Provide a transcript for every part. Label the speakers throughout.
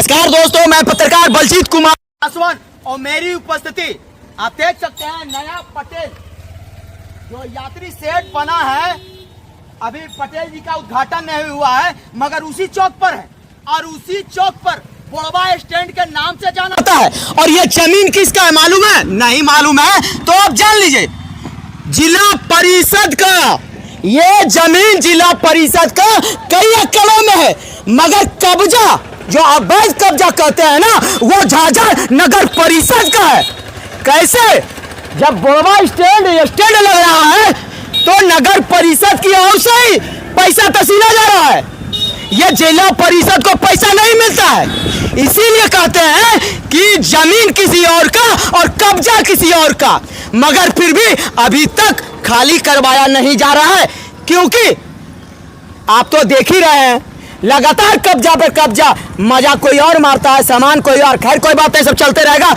Speaker 1: नमस्कार दोस्तों, मैं पत्रकार बलजीत कुमार
Speaker 2: पासवान और मेरी उपस्थिति आप देख सकते हैं। नया पटेल जो यात्री शेड बना है, अभी पटेल जी का उद्घाटन नहीं हुआ है, मगर उसी चौक पर है और उसी चौक पर बोड़वा स्टैंड के नाम से जाना
Speaker 1: जाता है। और ये जमीन किसका है मालूम है? नहीं मालूम है तो आप जान लीजिए, जिला परिषद का। ये जमीन जिला परिषद का कई एकड़ों में है, मगर कब्जा जो अवैध कब्जा कहते हैं ना, वो झाझर नगर परिषद का है। कैसे? जब बोड़वा स्टैंड लग रहा है तो नगर परिषद की ओर से ही पैसा तसीला जा रहा है। ये जिला परिषद को पैसा नहीं मिलता है, इसीलिए कहते हैं कि जमीन किसी और का और कब्जा किसी और का। मगर फिर भी अभी तक खाली करवाया नहीं जा रहा है, क्योंकि आप तो देख ही रहे हैं, लगातार कब्जा पे कब्जा। मजा कोई और मारता है, सामान कोई और। खैर कोई बात नहीं, सब चलते रहेगा।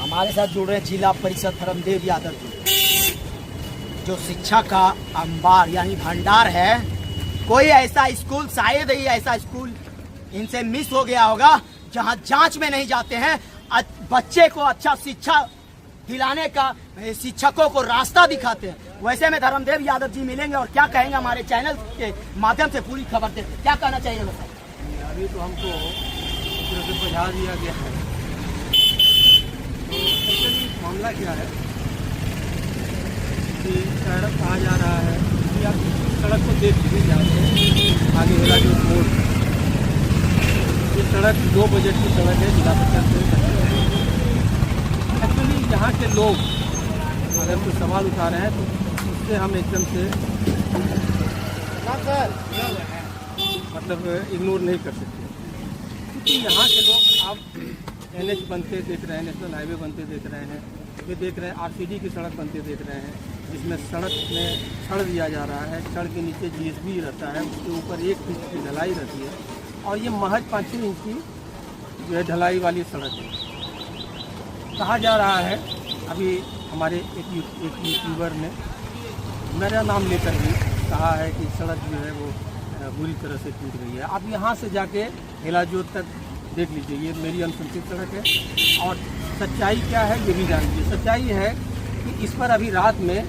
Speaker 2: हमारे साथ जुड़ रहे हैं जिला परिषद धर्मदेव यादव जी, जो शिक्षा का अंबार यानी भंडार है। कोई ऐसा स्कूल, शायद ही ऐसा स्कूल इनसे मिस हो गया होगा जहां जांच में नहीं जाते हैं, बच्चे को अच्छा शिक्षा दिलाने का, शिक्षकों को रास्ता दिखाते हैं। वैसे में धर्मदेव यादव जी मिलेंगे और क्या कहेंगे हमारे चैनल के माध्यम से पूरी खबर देते। क्या कहना चाहिए सर?
Speaker 3: अभी तो हमको से बुझा दिया गया है, तो एक्चुअली मामला क्या है कि सड़क कहा जा रहा है कि आप सड़क को देख लीजिए, जाते हैं आगे वाला जो मोड़, ये सड़क 2 बजट की सड़क है जिला परिषद से। एक्चुअली यहाँ के लोग अगर कोई सवाल उठा रहे हैं तो उससे हम एकदम से मतलब इग्नोर नहीं कर सकते, क्योंकि यहाँ के लोग आप NH बनते देख रहे हैं, नेशनल हाईवे बनते देख रहे हैं, ये देख रहे हैं RCD की सड़क बनते देख रहे हैं, जिसमें सड़क में छड़ दिया जा रहा है, छड़ के नीचे GSB रहता है, उसके ऊपर 1 फीट की ढलाई रहती है, और ये महज 5-6 इंच की जो है ढलाई वाली सड़क है। कहा जा रहा है, अभी हमारे एक यूट्यूबर ने मेरा नाम लेकर भी कहा है कि सड़क जो है वो बुरी तरह से टूट गई है। आप यहाँ से जाके हिलाजोत तक देख लीजिए, ये मेरी अनुशंसित सड़क है। और सच्चाई क्या है ये भी जान लीजिए। सच्चाई है कि इस पर अभी रात में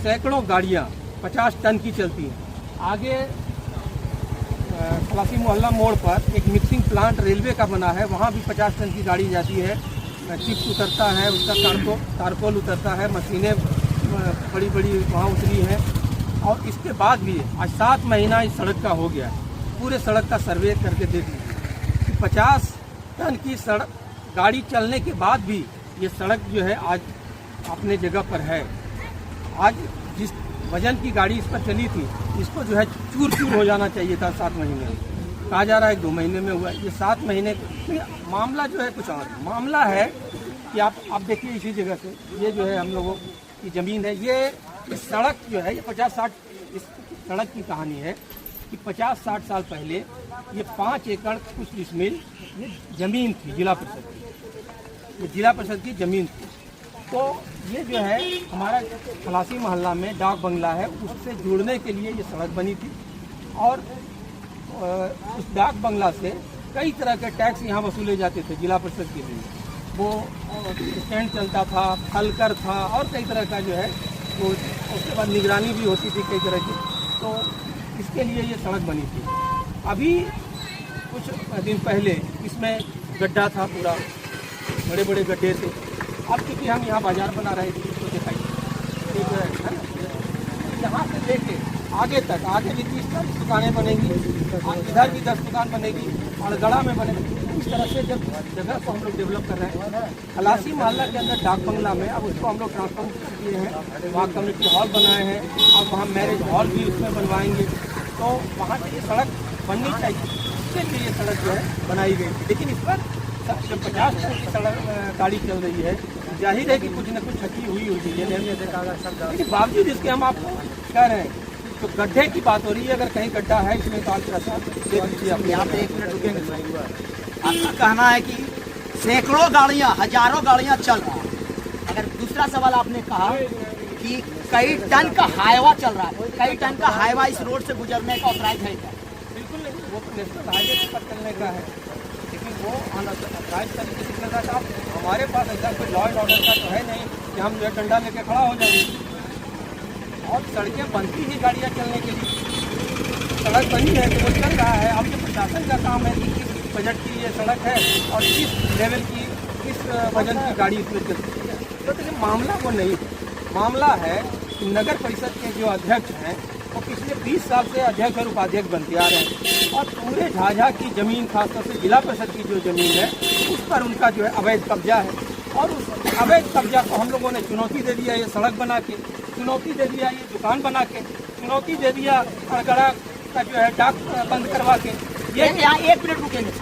Speaker 3: सैकड़ों गाड़ियाँ 50 टन की चलती हैं। आगे खलासी मोहल्ला मोड़ पर एक मिक्सिंग प्लांट रेलवे का बना है, वहाँ भी 50 टन की गाड़ी जाती है। चिप्स उतरता है, उसका तारकोल उतरता है, मशीनें बड़ी बड़ी वहाँ उतरी हैं। और इसके बाद भी आज 7 महीना इस सड़क का हो गया है। पूरे सड़क का सर्वे करके देख लीजिए कि 50 टन की सड़क गाड़ी चलने के बाद भी ये सड़क जो है आज अपने जगह पर है। आज जिस वजन की गाड़ी इस पर चली थी, इसको जो है चूर चूर हो जाना चाहिए था 7 महीने में। कहा जा रहा है 2 महीने में हुआ है। ये 7 महीने मामला जो है कुछ और मामला है कि आप देखिए इसी जगह से, ये जो है हम लोगों की ज़मीन है, ये सड़क जो है ये 50-60, इस सड़क की कहानी है कि 50-60 साल पहले ये 5 एकड़ कुछ डिसमिल ये ज़मीन थी जिला परिषद की, ये जिला परिषद की ज़मीन थी। तो ये जो है हमारा खलासी मोहल्ला में डाक बंगला है, उससे जुड़ने के लिए ये सड़क बनी थी। और उस डाक बंगला से कई तरह के टैक्स यहाँ वसूले जाते थे जिला परिषद के लिए। वो स्टैंड चलता था, फलकर था, और कई तरह का जो है वो, उसके बाद निगरानी भी होती थी कई तरह की। तो इसके लिए ये सड़क बनी थी। अभी कुछ दिन पहले इसमें गड्ढा था, पूरा बड़े बड़े गड्ढे थे। अब क्योंकि हम यहाँ बाजार बना रहे थे तो दिखाई है ना, यहाँ से लेके आगे तक, आगे भी 30 दुकानें बनेगी, इधर भी 10 दुकान बनेगी और गड़ा में बनेगी। इस तरह से जब जगह को हम लोग डेवलप कर रहे हैं, खलासी मोहल्ला के अंदर डाक बंगला में, अब उसको हम लोग ट्रांसफॉर्म कर दिए हैं। वहाँ कम्युनिटी हॉल बनाए हैं और वहाँ मैरिज हॉल भी उसमें बनवाएंगे। तो वहाँ की सड़क बननी चाहिए, इसके लिए ये सड़क जो है बनाई गई। लेकिन इस पर जब 50 टन की सड़क गाड़ी चल रही है, जाहिर है कि कुछ न कुछ क्षति हुई है, लेकिन बावजूद इसके हम आपको कह रहे हैं। तो गड्ढे की बात हो रही है, अगर कहीं गड्ढा है इसमें तो आप देख लीजिए। आप यहाँ पे 1 मिनट रुकेंगे। आपका कहना है कि सैकड़ों गाड़ियाँ, हजारों गाड़ियाँ चल रहा है। अगर दूसरा सवाल आपने कहा कि कई टन का हाईवा चल रहा है, कई टन का हाईवा इस रोड से गुजरने का ऑथराइज है क्या? बिल्कुल नहीं, वो नेशनल हाईवे पर चलने का है, लेकिन वो अनाजायज तरीके से चल रहा था। हमारे पास ऐसा कोई लॉ एंड ऑर्डर का तो है नहीं कि हम जो है डंडा लेके खड़ा हो जाएंगे। और सड़कें बनती ही गाड़ियाँ चलने के लिए, सड़क बनी है तो वो चल रहा है। अब ये प्रशासन का काम है कि किस बजट की ये सड़क है और किस लेवल की, किस वजन की गाड़ी इसमें चलती है। तो देखिए मामला वो नहीं, मामला है कि नगर परिषद के जो अध्यक्ष हैं वो पिछले 20 साल से अध्यक्ष और उपाध्यक्ष बनते आ रहे हैं और पूरे झाझा की ज़मीन, खासतौर से जिला परिषद की जो ज़मीन है उस पर उनका जो है अवैध कब्जा है। और उस अवैध कब्जा को हम लोगों ने चुनौती दे दिया, ये सड़क बना के चुनौती दे दिया, ये दुकान बना के चुनौती दे दिया, अड़गड़ा का जो है डाक बंद करवा के।
Speaker 2: ये यहाँ 1 मिनट रुकेंगे।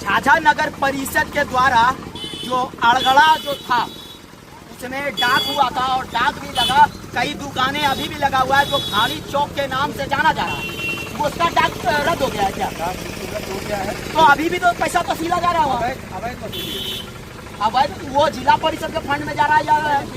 Speaker 2: झाझा नगर परिषद के द्वारा जो अड़गड़ा जो था उसमें डाक हुआ था और डाक भी लगा, कई दुकानें अभी भी लगा हुआ है जो खाली चौक के नाम से जाना जा रहा है, वो उसका डाक रद्द हो गया है क्या?
Speaker 3: हो गया है
Speaker 2: तो अभी भी तो पैसा वसूला जा रहा होगा। अब वो जिला परिषद के फंड में जा रहा है या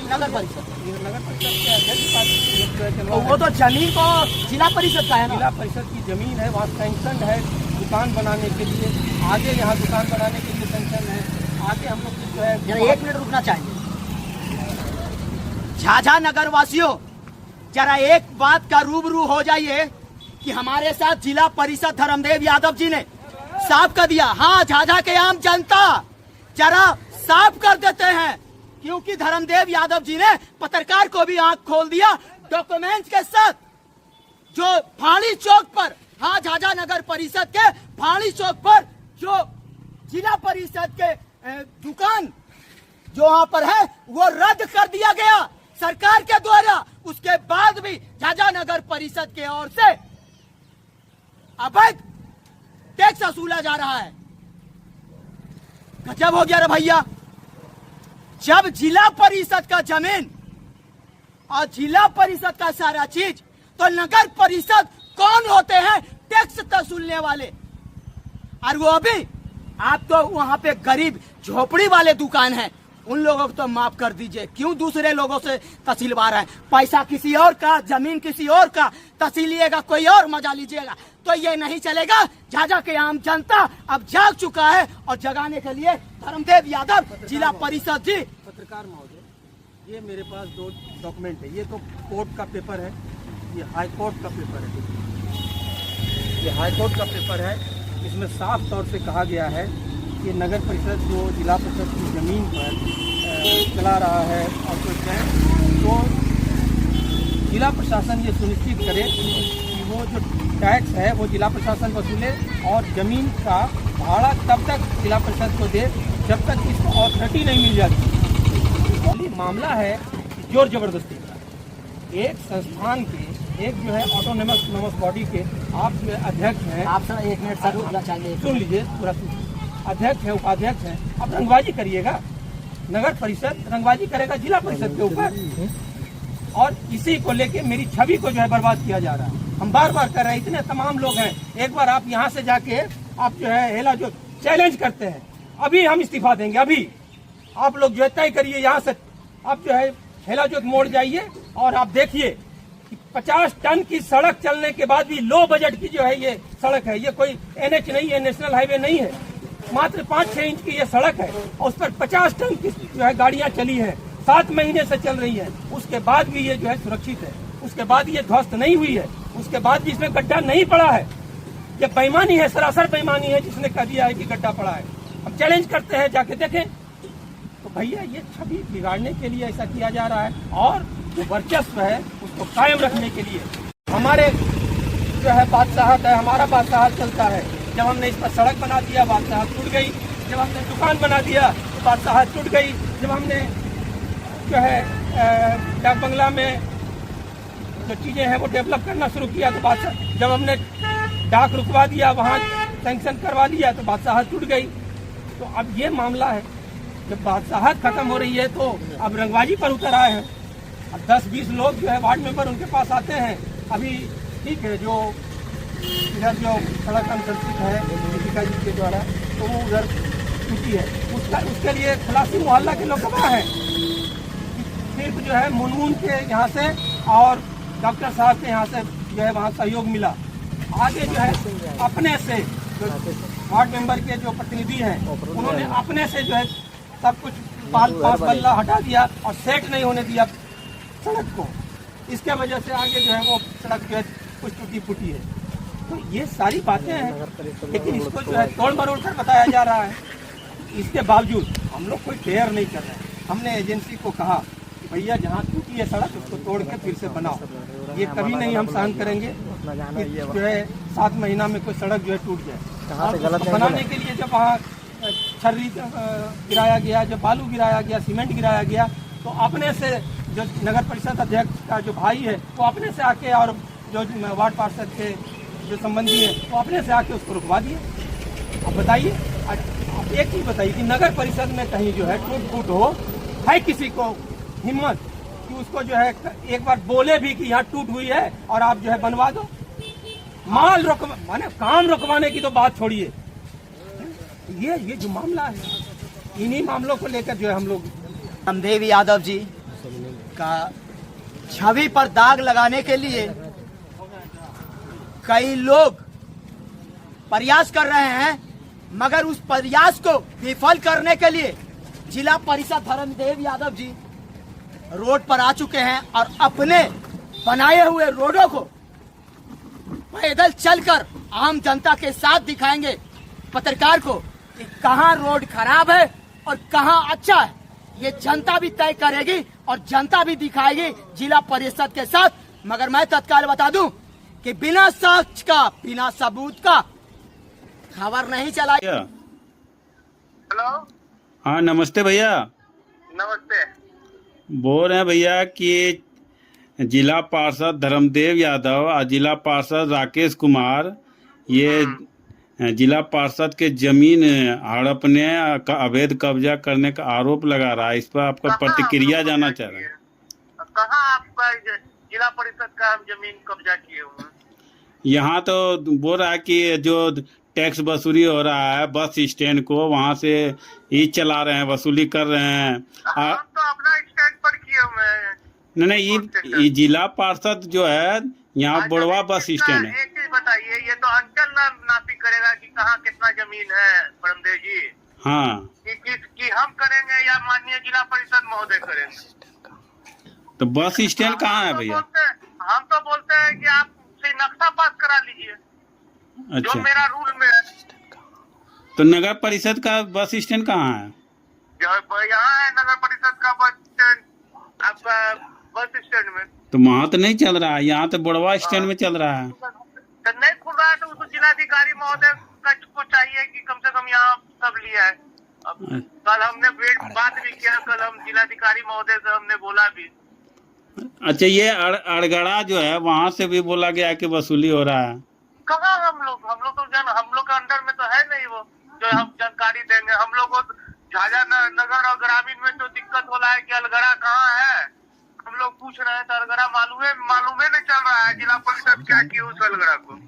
Speaker 2: नगर परिषद?
Speaker 3: नगर परिषद के अध्यक्ष
Speaker 2: तो वो तो जमीन तो जिला परिषद का है ना?
Speaker 3: जिला परिषद की जमीन है, वहाँ सैंक्शन है दुकान बनाने के लिए, आगे यहाँ दुकान बनाने के लिए सैंक्शन है, आगे हम लोग जो है
Speaker 2: 1 मिनट रुकना चाहिए। झाझा नगर वासियों, जरा एक बात का रूबरू हो जाइए कि हमारे साथ जिला परिषद धर्मदेव यादव जी ने साफ कर दिया। हाँ, झाझा के आम जनता जरा साफ कर देते हैं, क्योंकि धर्मदेव यादव जी ने पत्रकार को भी आंख खोल दिया डॉक्यूमेंट्स के साथ। जो फाड़ी चौक पर, हाँ झाझा नगर परिषद के फाड़ी चौक पर जो जिला परिषद के दुकान जो वहां पर है वो रद्द कर दिया गया सरकार के द्वारा। उसके बाद भी झाझा नगर परिषद की ओर से अवैध टैक्स वसूला जा रहा है। गजब हो गया रे भैया। जब जिला परिषद का जमीन और जिला परिषद का सारा चीज, तो नगर परिषद कौन होते हैं? टैक्स वसूलने वाले। और वो भी आप तो वहां पे गरीब झोपड़ी वाले दुकान हैं, उन लोगों को तो माफ कर दीजिए, क्यों दूसरे लोगों से तहसीलवार है? पैसा किसी और का, जमीन किसी और का, तहसीलिएगा कोई और मजा लीजिएगा, तो ये नहीं चलेगा। झाझा के आम जनता अब जाग चुका है और जगाने के लिए धर्मदेव यादव जिला परिषद जी।
Speaker 3: पत्रकार महोदय, ये मेरे पास 2 डॉक्यूमेंट है। ये तो कोर्ट का पेपर है, ये हाई कोर्ट का पेपर है, ये हाई कोर्ट का पेपर है। इसमें साफ तौर से कहा गया है कि नगर परिषद जो जिला परिषद की ज़मीन पर चला रहा है और कुछ है, तो जिला प्रशासन ये सुनिश्चित करे कि वो जो टैक्स है वो जिला प्रशासन वसूले और ज़मीन का भाड़ा तब तक जिला परिषद को दे जब तक इसको अथॉरिटी नहीं मिल जाती। मामला है जोर जबरदस्ती का। एक संस्थान के, एक जो है ऑटोनोमस बॉडी के आप जो है अध्यक्ष हैं।
Speaker 2: आप सर 1 मिनट सर रुकना चाहिए,
Speaker 3: सुन लीजिए पूरा सुन। अध्यक्ष है, उपाध्यक्ष हैं, अब रंगबाजी करिएगा। नगर परिषद रंगबाजी करेगा जिला परिषद के ऊपर, और इसी को लेके मेरी छवि को जो है बर्बाद किया जा रहा है। हम बार बार कर रहे हैं, इतने तमाम लोग हैं। एक बार आप यहाँ से जाके आप जो है हेला जो चैलेंज करते हैं, अभी हम इस्तीफा देंगे। अभी आप लोग जो है तय करिए, यहाँ से आप जो है हेला जो मोड़ जाइए और आप देखिए कि 50 टन की सड़क चलने के बाद भी लो बजट की जो है ये सड़क है। ये कोई NH नहीं है, नेशनल हाईवे नहीं है, मात्र 5-6 इंच की ये सड़क है और उस पर 50 टन की जो है गाड़ियां चली हैं, 7 महीने से चल रही है। उसके बाद भी ये जो है सुरक्षित है, उसके बाद ये ध्वस्त नहीं हुई है, उसके बाद भी इसमें गड्ढा नहीं पड़ा है। ये बेईमानी है, सरासर बेईमानी है जिसने कह दिया है कि गड्ढा पड़ा है। हम चैलेंज करते हैं, जाके देखें। तो भैया ये छवि बिगाड़ने के लिए ऐसा किया जा रहा है, और जो वर्चस्व है उसको कायम रखने के लिए हमारे जो है बादशाहत है, हमारा बादशाहत चलता है। जब हमने इस पर सड़क बना दिया, बादशाहत टूट गई। जब हमने दुकान बना दिया, बादशाहत टूट गई। जब हमने जो है डाक बंगला में जो चीज़ें हैं वो डेवलप करना शुरू किया तो बादशाह, जब हमने डाक रुकवा दिया, वहाँ सैंक्शन करवा दिया तो बादशाहत टूट गई। तो अब ये मामला है, जब बादशाहत खत्म हो रही है तो अब रंगबाजी पर उतर आए हैं। अब 10-20 लोग जो है वार्ड मेंबर उनके पास आते हैं। अभी ठीक है, जो इधर जो सड़क अनुशंसित है दीपिका जी के द्वारा, तो वो उधर टूटी है, उसके लिए खलासी मोहल्ला के लोग गवाह हैं। सिर्फ जो है मुनमुन के यहाँ से और डॉक्टर साहब के यहाँ से जो है वहाँ सहयोग मिला, आगे जो है अपने से जो वार्ड मेंबर के जो प्रतिनिधि हैं उन्होंने अपने से जो है सब कुछ पाल बल्ला हटा दिया और सेट नहीं होने दिया सड़क को। इसके वजह से आगे जो है वो सड़क जो है कुछ टूटी फूटी है। तो ये सारी बातें हैं, लेकिन इसको जो है तोड़ मरोड़ कर बताया जा रहा है। इसके बावजूद हम लोग कोई केयर नहीं कर रहे हैं। हमने एजेंसी को कहा कि भैया जहाँ टूटी है सड़क उसको तोड़ के फिर से बनाओ। ये कभी नहीं हम सहन करेंगे कि जो है 7 महीना में कोई सड़क जो है टूट जाए। और बनाने के लिए जब वहाँ छर्री गिराया गया, जब बालू गिराया गया, सीमेंट गिराया गया, तो अपने से जो नगर परिषद अध्यक्ष का जो भाई है वो अपने से आके और जो वार्ड पार्षद के जो संबंधी है वो अपने से आके उसको रुकवा दिए। अब बताइए, आप एक चीज़ बताइए कि नगर परिषद में कहीं जो है टूट फूट हो, है किसी को हिम्मत कि उसको जो है एक बार बोले भी कि यहाँ टूट हुई है और आप जो है बनवा दो? माल रोकवा माने काम रोकवाने की तो बात छोड़िए। ये जो मामला है, इन्हीं मामलों को लेकर जो है हम लोग
Speaker 2: रामदेव यादव जी का छवि पर दाग लगाने के लिए कई लोग प्रयास कर रहे हैं, मगर उस प्रयास को विफल करने के लिए जिला परिषद धर्मदेव यादव जी रोड पर आ चुके हैं और अपने बनाए हुए रोडों को पैदल चलकर आम जनता के साथ दिखाएंगे पत्रकार को कि कहां रोड खराब है और कहां अच्छा है। ये जनता भी तय करेगी और जनता भी दिखाएगी जिला परिषद के साथ। मगर मैं तत्काल बता दूं कि बिना साक्ष्य का, बिना सबूत का खबर नहीं चला।
Speaker 4: हेलो,
Speaker 5: हाँ नमस्ते भैया।
Speaker 4: नमस्ते।
Speaker 5: बोल रहे हैं भैया कि जिला पार्षद धर्मदेव यादव और जिला पार्षद राकेश कुमार ये जिला पार्षद के जमीन हड़पने का अवैध कब्जा करने का आरोप लगा रहा है। इस पर आपका प्रतिक्रिया जानना चाह रहे हैं।
Speaker 4: कहाँ आपका जिला परिषद का हम जमीन कब्जा किए हुए हैं?
Speaker 5: यहाँ तो बोल रहा है कि जो टैक्स वसूली हो रहा है बस स्टैंड को, वहाँ से ही चला रहे हैं, वसूली कर रहे हैं।
Speaker 4: हम तो अपना स्टैंड पर किए हुए हैं।
Speaker 5: नहीं, ये जिला पार्षद जो है यहाँ बुढ़वा बस स्टैंड है।
Speaker 4: एक चीज बताइए, ये तो अंचल नापी करेगा कि कहाँ कितना जमीन है परमदेव जी?
Speaker 5: हाँ,
Speaker 4: कि हम करेंगे या माननीय जिला परिषद महोदय करेंगे?
Speaker 5: तो बस स्टैंड कहाँ है भैया?
Speaker 4: हम तो बोलते हैं कि आप से नक्शा पास करा लीजिए।
Speaker 5: अच्छा,
Speaker 4: जो मेरा रूल में है।
Speaker 5: तो नगर परिषद का बस स्टैंड कहाँ है?
Speaker 4: यहाँ है नगर परिषद का बस स्टैंड, आपका बस स्टैंड में।
Speaker 5: तो वहाँ तो नहीं चल रहा है, यहाँ तो बुढ़वा स्टैंड में चल रहा है।
Speaker 4: तो नहीं खुल रहा है तो उसको जिलाधिकारी महोदय को चाहिए कि कम से कम यहाँ सब लिया है। अब कल हमने बात भी किया, कल हम जिलाधिकारी महोदय से हमने बोला भी।
Speaker 5: अच्छा, ये अड़गड़ा जो है वहाँ से भी बोला गया कि वसूली हो रहा है।
Speaker 4: कहाँ हम लोग तो हम लोग के अंडर में तो है नहीं वो जो हम जानकारी देंगे। हम लोग को झाझा नगर और ग्रामीण में जो दिक्कत हो रहा है कि अलगड़ा कहाँ है, हम लोग पूछ रहे हैं तो अलगड़ा मालूमे नहीं चल रहा है। जिला परिषद क्या की उस अलगड़ा को?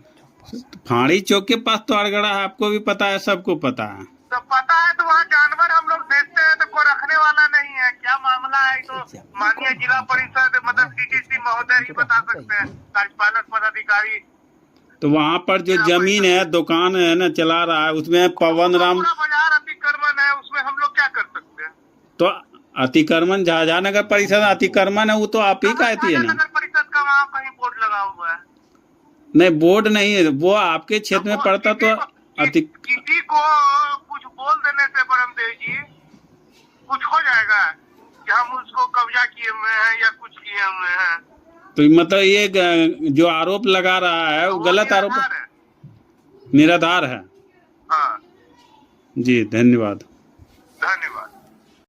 Speaker 5: फाड़ी चौक के पास तो अड़गड़ा है, आपको भी पता है, सबको पता है।
Speaker 4: तो पता है, तो वहाँ जानवर हम लोग देखते हैं तो कोई रखने वाला नहीं है। क्या मामला है तो माननीय जिला परिषद मतलब डीडीसी महोदय ही बता सकते हैं, कार्यपालक पदाधिकारी।
Speaker 5: तो वहाँ पर जो जमीन है, दुकान है ना चला रहा है, उसमें पवन राम
Speaker 4: बाजार अतिक्रमण है, उसमें हम लोग क्या कर सकते हैं?
Speaker 5: तो अतिक्रमण झाझा नगर परिषद अतिक्रमण है, वो तो आप ही कहती है ना।
Speaker 4: नगर परिषद का वहाँ कहीं बोर्ड लगा हुआ है?
Speaker 5: नहीं, बोर्ड नहीं है, वो आपके क्षेत्र में पड़ता तो
Speaker 4: किसी को कुछ बोल देने से परमदेव जी कुछ हो जाएगा कि हम उसको कब्जा किए हुए हैं या कुछ किए हुए हैं?
Speaker 5: तो मतलब ये जो आरोप लगा रहा है वो गलत आरोप
Speaker 4: है,
Speaker 5: निराधार है।
Speaker 4: हाँ
Speaker 5: जी, धन्यवाद।